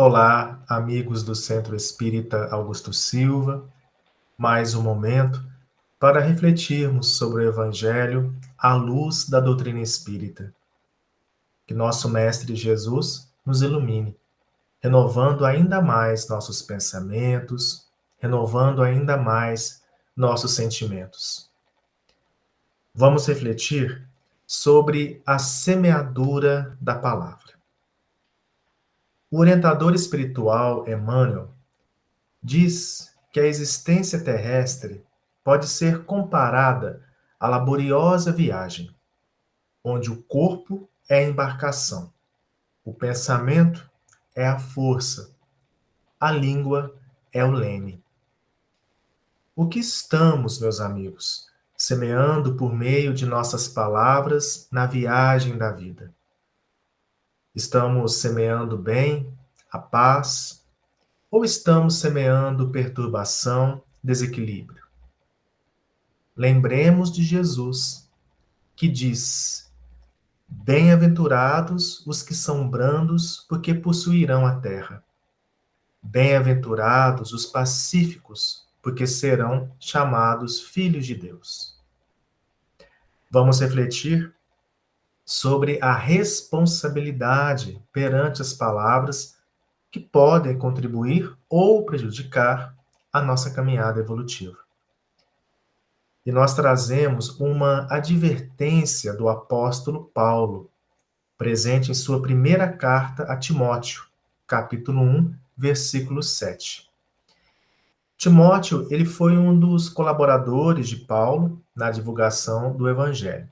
Olá, amigos do Centro Espírita Augusto Silva. Mais um momento para refletirmos sobre o Evangelho à luz da doutrina espírita. Que nosso Mestre Jesus nos ilumine, renovando ainda mais nossos pensamentos, renovando ainda mais nossos sentimentos. Vamos refletir sobre a semeadura da palavra. O orientador espiritual Emmanuel diz que a existência terrestre pode ser comparada à laboriosa viagem, onde o corpo é a embarcação, o pensamento é a força, a língua é o leme. O que estamos, meus amigos, semeando por meio de nossas palavras na viagem da vida? Estamos semeando bem, a paz, ou estamos semeando perturbação, desequilíbrio? Lembremos de Jesus, que diz: Bem-aventurados os que são brandos, porque possuirão a terra. Bem-aventurados os pacíficos, porque serão chamados filhos de Deus. Vamos refletir sobre a responsabilidade perante as palavras que podem contribuir ou prejudicar a nossa caminhada evolutiva. E nós trazemos uma advertência do apóstolo Paulo, presente em sua primeira carta a Timóteo, capítulo 1, versículo 7. Timóteo, ele foi um dos colaboradores de Paulo na divulgação do Evangelho.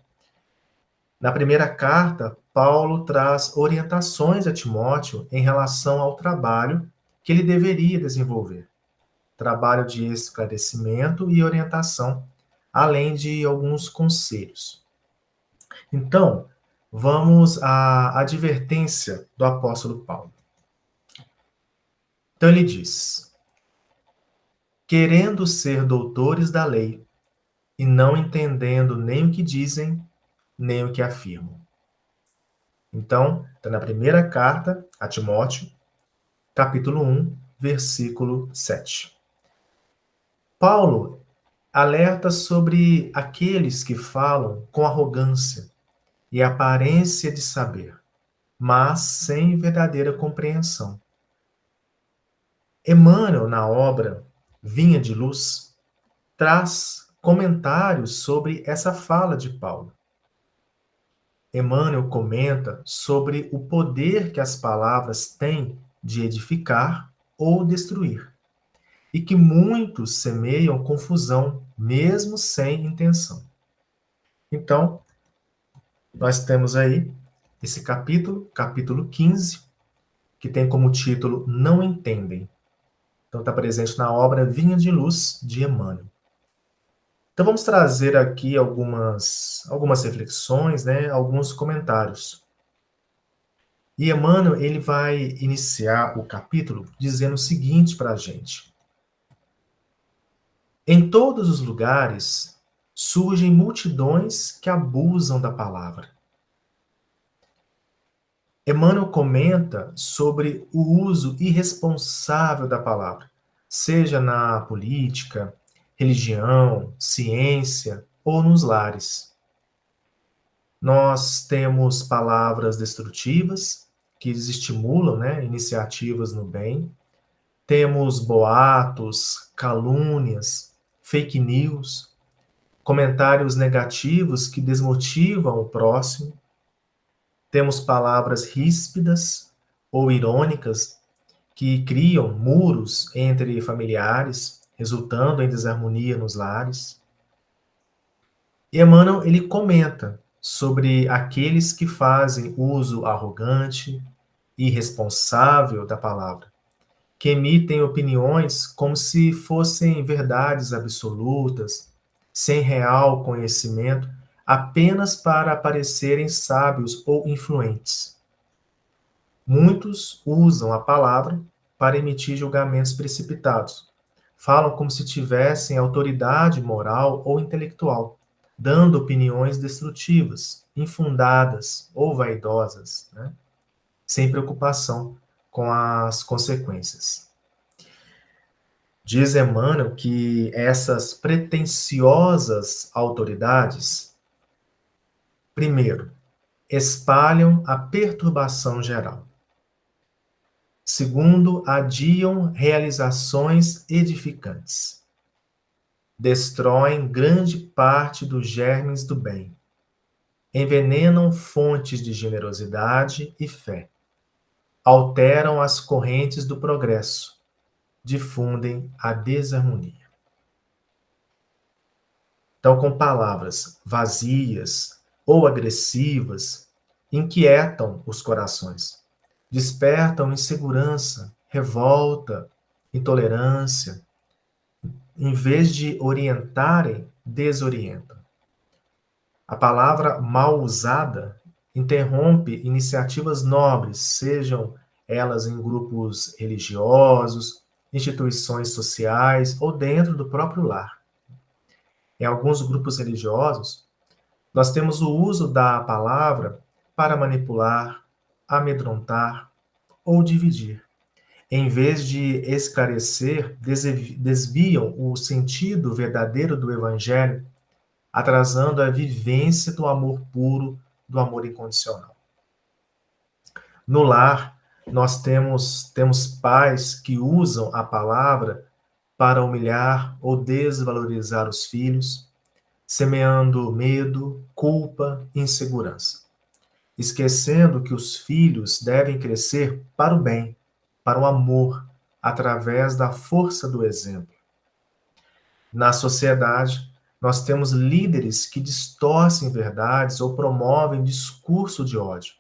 Na primeira carta, Paulo traz orientações a Timóteo em relação ao trabalho que ele deveria desenvolver. Trabalho de esclarecimento e orientação, além de alguns conselhos. Então, vamos à advertência do apóstolo Paulo. Então ele diz: querendo ser doutores da lei, e não entendendo nem o que dizem, nem o que afirmam. Então, está na primeira carta a Timóteo, capítulo 1, versículo 7. Paulo alerta sobre aqueles que falam com arrogância e aparência de saber, mas sem verdadeira compreensão. Emmanuel, na obra Vinha de Luz, traz comentários sobre essa fala de Paulo. Emmanuel comenta sobre o poder que as palavras têm de edificar ou destruir, e que muitos semeiam confusão, mesmo sem intenção. Então, nós temos aí esse capítulo 15, que tem como título Não Entendem. Então, está presente na obra Vinha de Luz, de Emmanuel. Então, vamos trazer aqui algumas reflexões, né, alguns comentários. E Emmanuel, ele vai iniciar o capítulo dizendo o seguinte para a gente: em todos os lugares surgem multidões que abusam da palavra. Emmanuel comenta sobre o uso irresponsável da palavra, seja na política, religião, ciência ou nos lares. Nós temos palavras destrutivas que estimulam, né, iniciativas no bem. Temos boatos, calúnias, fake news, comentários negativos que desmotivam o próximo. Temos palavras ríspidas ou irônicas que criam muros entre familiares, resultando em desarmonia nos lares. E Emmanuel, ele comenta sobre aqueles que fazem uso arrogante e irresponsável da palavra, que emitem opiniões como se fossem verdades absolutas, sem real conhecimento, apenas para parecerem sábios ou influentes. Muitos usam a palavra para emitir julgamentos precipitados. Falam como se tivessem autoridade moral ou intelectual, dando opiniões destrutivas, infundadas ou vaidosas, né? Sem preocupação com as consequências. Diz Emmanuel que essas pretensiosas autoridades, primeiro, espalham a perturbação geral. Segundo, adiam realizações edificantes. Destroem grande parte dos germes do bem. Envenenam fontes de generosidade e fé. Alteram as correntes do progresso. Difundem a desarmonia. Então, com palavras vazias ou agressivas, inquietam os corações, despertam insegurança, revolta, intolerância. Em vez de orientarem, desorientam. A palavra mal usada interrompe iniciativas nobres, sejam elas em grupos religiosos, instituições sociais ou dentro do próprio lar. Em alguns grupos religiosos, nós temos o uso da palavra para manipular, amedrontar ou dividir. Em vez de esclarecer, desviam o sentido verdadeiro do Evangelho, atrasando a vivência do amor puro, do amor incondicional. No lar, nós temos pais que usam a palavra para humilhar ou desvalorizar os filhos, semeando medo, culpa e insegurança, esquecendo que os filhos devem crescer para o bem, para o amor, através da força do exemplo. Na sociedade, nós temos líderes que distorcem verdades ou promovem discurso de ódio,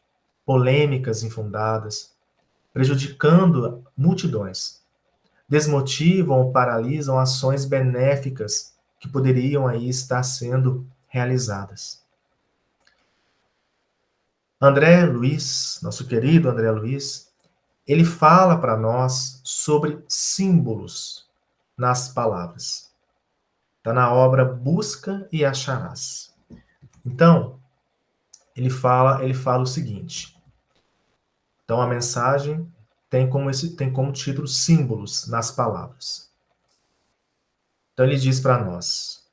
polêmicas infundadas, prejudicando multidões, desmotivam ou paralisam ações benéficas que poderiam aí estar sendo realizadas. André Luiz, nosso querido André Luiz, ele fala para nós sobre símbolos nas palavras. Está na obra Busca e Acharás. Então, ele fala o seguinte. Então, a mensagem tem como título símbolos nas palavras. Então, ele diz para nós: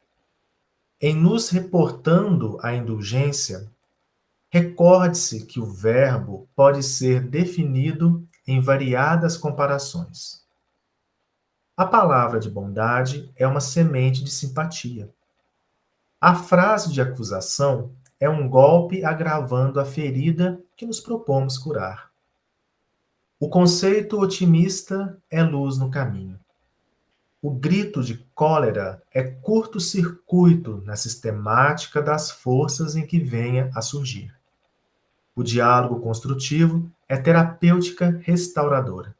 em nos reportando à indulgência, recorde-se que o verbo pode ser definido em variadas comparações. A palavra de bondade é uma semente de simpatia. A frase de acusação é um golpe agravando a ferida que nos propomos curar. O conceito otimista é luz no caminho. O grito de cólera é curto-circuito na sistemática das forças em que venha a surgir. O diálogo construtivo é terapêutica restauradora.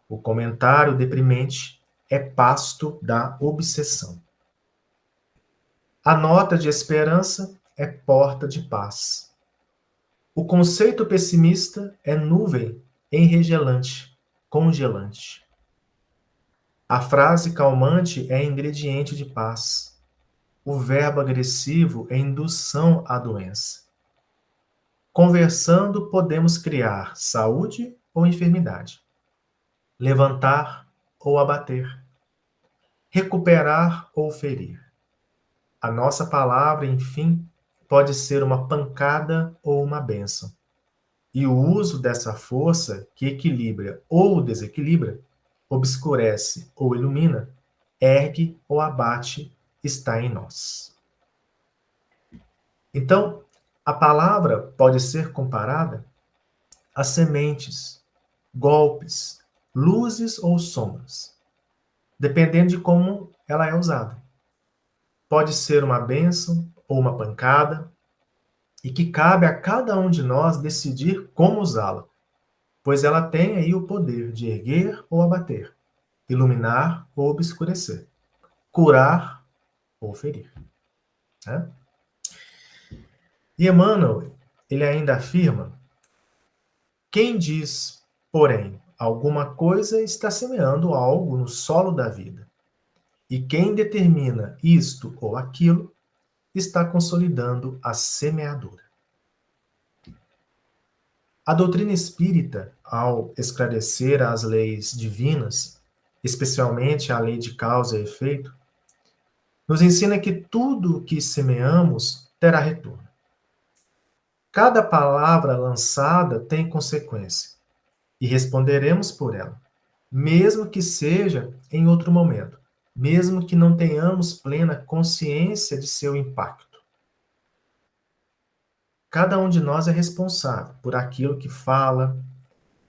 O comentário deprimente é pasto da obsessão. A nota de esperança é porta de paz. O conceito pessimista é nuvem enregelante, congelante. A frase calmante é ingrediente de paz. O verbo agressivo é indução à doença. Conversando, podemos criar saúde ou enfermidade, levantar ou abater, recuperar ou ferir. A nossa palavra, enfim, pode ser uma pancada ou uma bênção. E o uso dessa força que equilibra ou desequilibra, obscurece ou ilumina, ergue ou abate, está em nós. Então, a palavra pode ser comparada a sementes, golpes, luzes ou sombras, dependendo de como ela é usada. Pode ser uma bênção ou uma pancada, e que cabe a cada um de nós decidir como usá-la, pois ela tem aí o poder de erguer ou abater, iluminar ou obscurecer, curar ou ferir. Né? E Emmanuel, ele ainda afirma: quem diz, porém, alguma coisa está semeando algo no solo da vida. E quem determina isto ou aquilo está consolidando a semeadura. A doutrina espírita, ao esclarecer as leis divinas, especialmente a lei de causa e efeito, nos ensina que tudo o que semeamos terá retorno. Cada palavra lançada tem consequência, e responderemos por ela, mesmo que seja em outro momento, mesmo que não tenhamos plena consciência de seu impacto. Cada um de nós é responsável por aquilo que fala,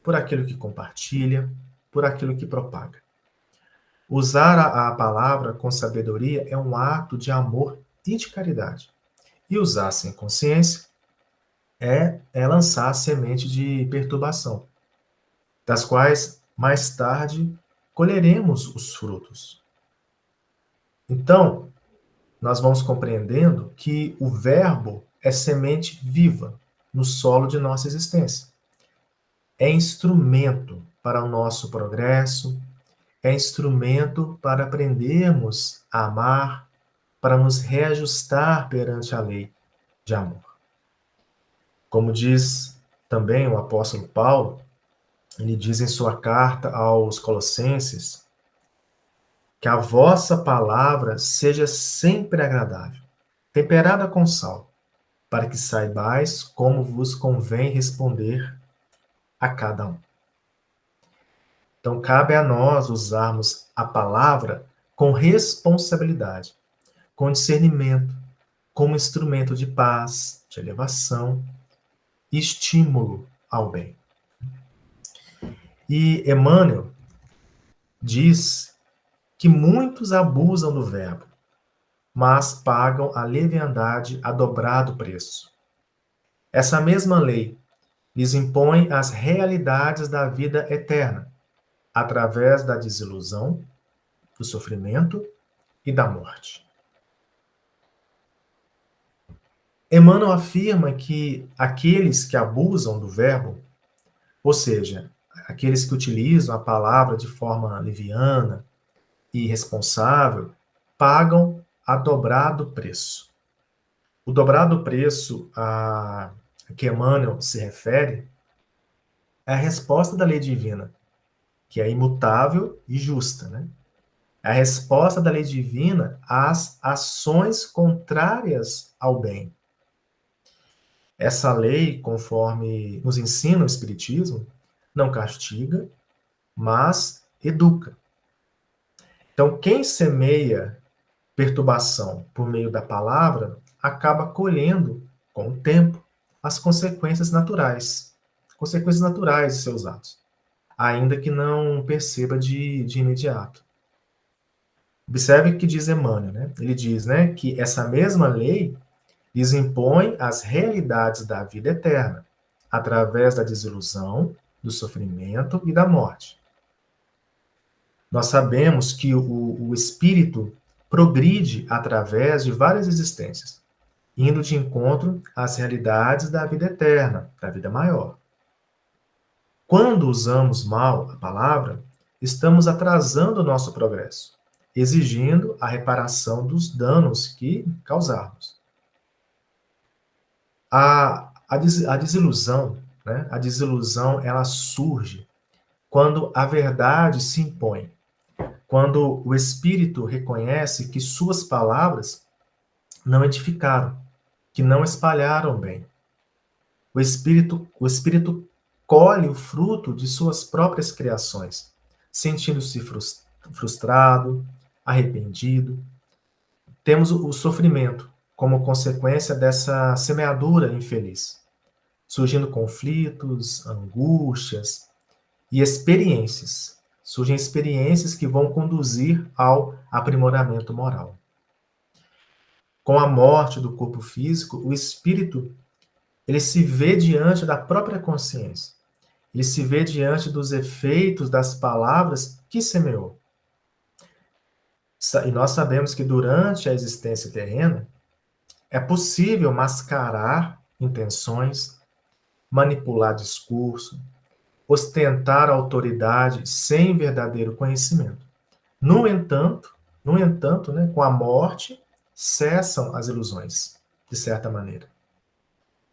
por aquilo que compartilha, por aquilo que propaga. Usar a palavra com sabedoria é um ato de amor e de caridade. E usar sem consciência é lançar a semente de perturbação, das quais mais tarde colheremos os frutos. Então, nós vamos compreendendo que o verbo é semente viva no solo de nossa existência. É instrumento para o nosso progresso, é instrumento para aprendermos a amar, para nos reajustar perante a lei de amor. Como diz também o apóstolo Paulo, ele diz em sua carta aos Colossenses, que a vossa palavra seja sempre agradável, temperada com sal, para que saibais como vos convém responder a cada um. Então, cabe a nós usarmos a palavra com responsabilidade, com discernimento, como instrumento de paz, de elevação e estímulo ao bem. E Emmanuel diz que muitos abusam do verbo, mas pagam a leviandade a dobrado preço. Essa mesma lei lhes impõe as realidades da vida eterna, através da desilusão, do sofrimento e da morte. Emmanuel afirma que aqueles que abusam do verbo, ou seja, aqueles que utilizam a palavra de forma leviana e irresponsável, pagam a dobrado preço. O dobrado preço a que Emmanuel se refere é a resposta da lei divina, que é imutável e justa, né? É a resposta da lei divina às ações contrárias ao bem. Essa lei, conforme nos ensina o Espiritismo, não castiga, mas educa. Então, quem semeia perturbação por meio da palavra acaba colhendo, com o tempo, as consequências naturais de seus atos, ainda que não perceba de imediato. Observe o que diz Emmanuel, né? Ele diz, né, que essa mesma lei lhes impõe as realidades da vida eterna, através da desilusão, do sofrimento e da morte. Nós sabemos que o espírito progride através de várias existências, indo de encontro às realidades da vida eterna, da vida maior. Quando usamos mal a palavra, estamos atrasando o nosso progresso, exigindo a reparação dos danos que causarmos. A desilusão, né? A desilusão, ela surge quando a verdade se impõe, quando o espírito reconhece que suas palavras não edificaram, que não espalharam bem. O espírito colhe o fruto de suas próprias criações, sentindo-se frustrado, arrependido. Temos o sofrimento como consequência dessa semeadura infeliz, surgindo conflitos, angústias e experiências. Surgem experiências que vão conduzir ao aprimoramento moral. Com a morte do corpo físico, o espírito ele se vê diante da própria consciência. Ele se vê diante dos efeitos das palavras que semeou. E nós sabemos que durante a existência terrena, é possível mascarar intenções, manipular discurso, ostentar autoridade sem verdadeiro conhecimento. No entanto, né, com a morte, cessam as ilusões, de certa maneira.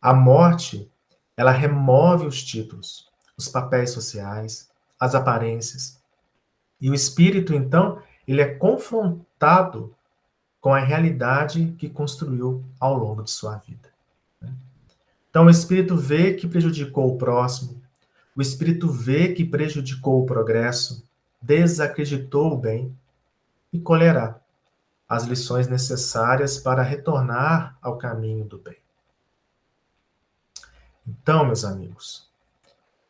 A morte Ela remove os títulos, os papéis sociais, as aparências. E o espírito, então, ele é confrontado com a realidade que construiu ao longo de sua vida. Então, o espírito vê que prejudicou o próximo, o espírito vê que prejudicou o progresso, desacreditou o bem e colherá as lições necessárias para retornar ao caminho do bem. Então, meus amigos,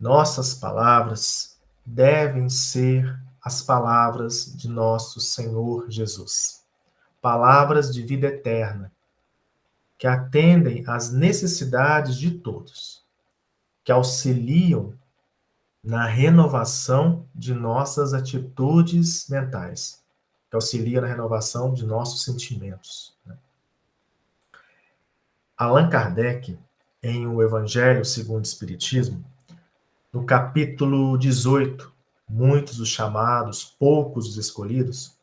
nossas palavras devem ser as palavras de nosso Senhor Jesus. Palavras de vida eterna, que atendem às necessidades de todos, que auxiliam na renovação de nossas atitudes mentais, que auxilia na renovação de nossos sentimentos. Allan Kardec, em O Evangelho segundo o Espiritismo, no capítulo 18, Muitos os chamados, poucos os escolhidos,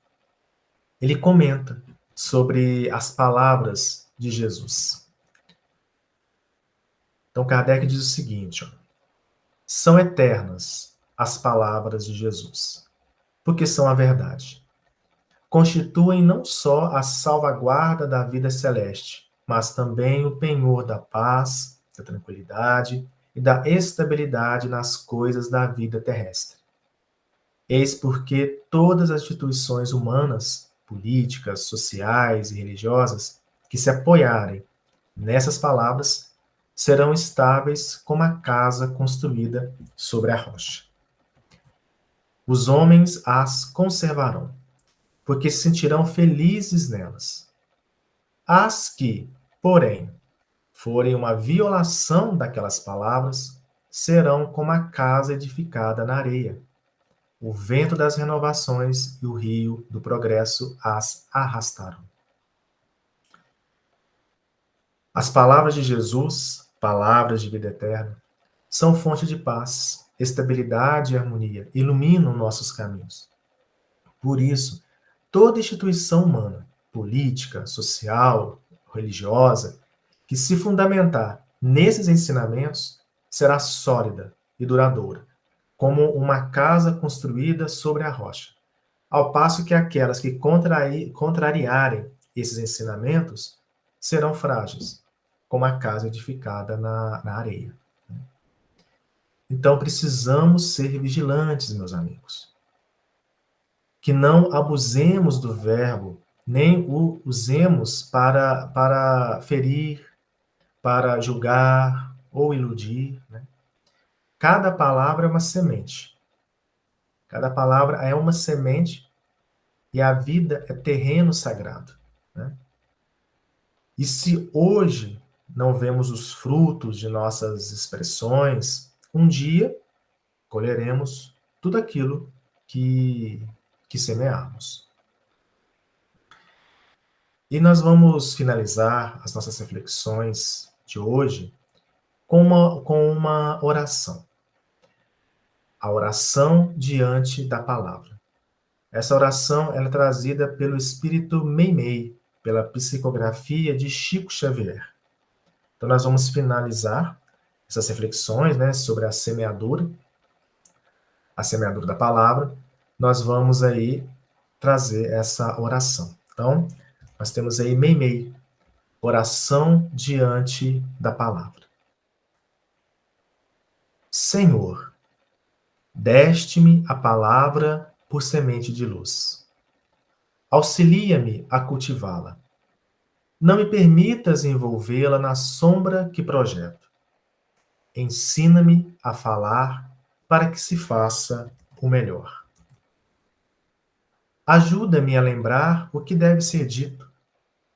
ele comenta sobre as palavras de Jesus. Então, Kardec diz o seguinte: ó, são eternas as palavras de Jesus, porque são a verdade. Constituem não só a salvaguarda da vida celeste, mas também o penhor da paz, da tranquilidade e da estabilidade nas coisas da vida terrestre. Eis porque todas as instituições humanas, políticas, sociais e religiosas, que se apoiarem nessas palavras, serão estáveis como a casa construída sobre a rocha. Os homens as conservarão, porque se sentirão felizes nelas. As que, porém, forem uma violação daquelas palavras, serão como a casa edificada na areia. O vento das renovações e o rio do progresso as arrastarão. As palavras de Jesus, palavras de vida eterna, são fonte de paz, estabilidade e harmonia, iluminam nossos caminhos. Por isso, toda instituição humana, política, social, religiosa, que se fundamentar nesses ensinamentos, será sólida e duradoura, como uma casa construída sobre a rocha. Ao passo que aquelas que contrariarem esses ensinamentos serão frágeis, como a casa edificada na areia. Então precisamos ser vigilantes, meus amigos. Que não abusemos do verbo, nem o usemos para ferir, para julgar ou iludir. Né? Cada palavra é uma semente. Cada palavra é uma semente e a vida é terreno sagrado. Né? E se hoje não vemos os frutos de nossas expressões, um dia colheremos tudo aquilo que semearmos. E nós vamos finalizar as nossas reflexões de hoje com uma oração. A oração diante da palavra. Essa oração ela é trazida pelo espírito Meimei, pela psicografia de Chico Xavier. Então nós vamos finalizar essas reflexões, né, sobre a semeadura da palavra. Nós vamos aí trazer essa oração. Então, nós temos aí Meimei, oração diante da palavra. Senhor, deste-me a palavra por semente de luz. Auxilia-me a cultivá-la. Não me permitas envolvê-la na sombra que projeto. Ensina-me a falar para que se faça o melhor. Ajuda-me a lembrar o que deve ser dito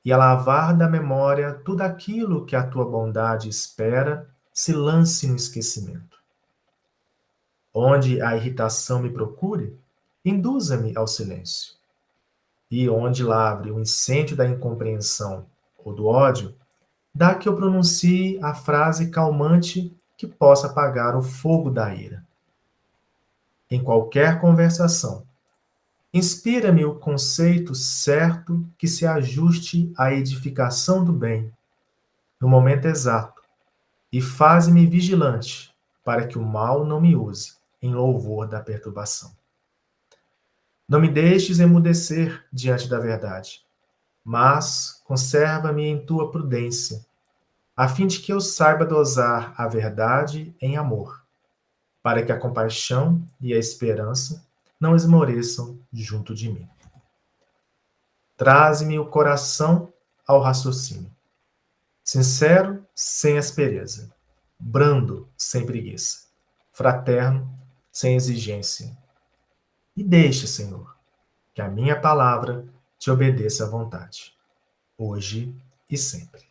e a lavar da memória tudo aquilo que a tua bondade espera se lance no esquecimento. Onde a irritação me procure, induza-me ao silêncio. E onde lavre o incêndio da incompreensão ou do ódio, dá que eu pronuncie a frase calmante que possa apagar o fogo da ira. Em qualquer conversação, inspira-me o conceito certo que se ajuste à edificação do bem, no momento exato, e faze-me vigilante, para que o mal não me use em louvor da perturbação. Não me deixes emudecer diante da verdade, mas conserva-me em tua prudência, a fim de que eu saiba dosar a verdade em amor, para que a compaixão e a esperança não esmoreçam junto de mim. Traze-me o coração ao raciocínio, sincero, sem aspereza, brando, sem preguiça, fraterno, sem exigência. E deixa, Senhor, que a minha palavra te obedeça à vontade, hoje e sempre.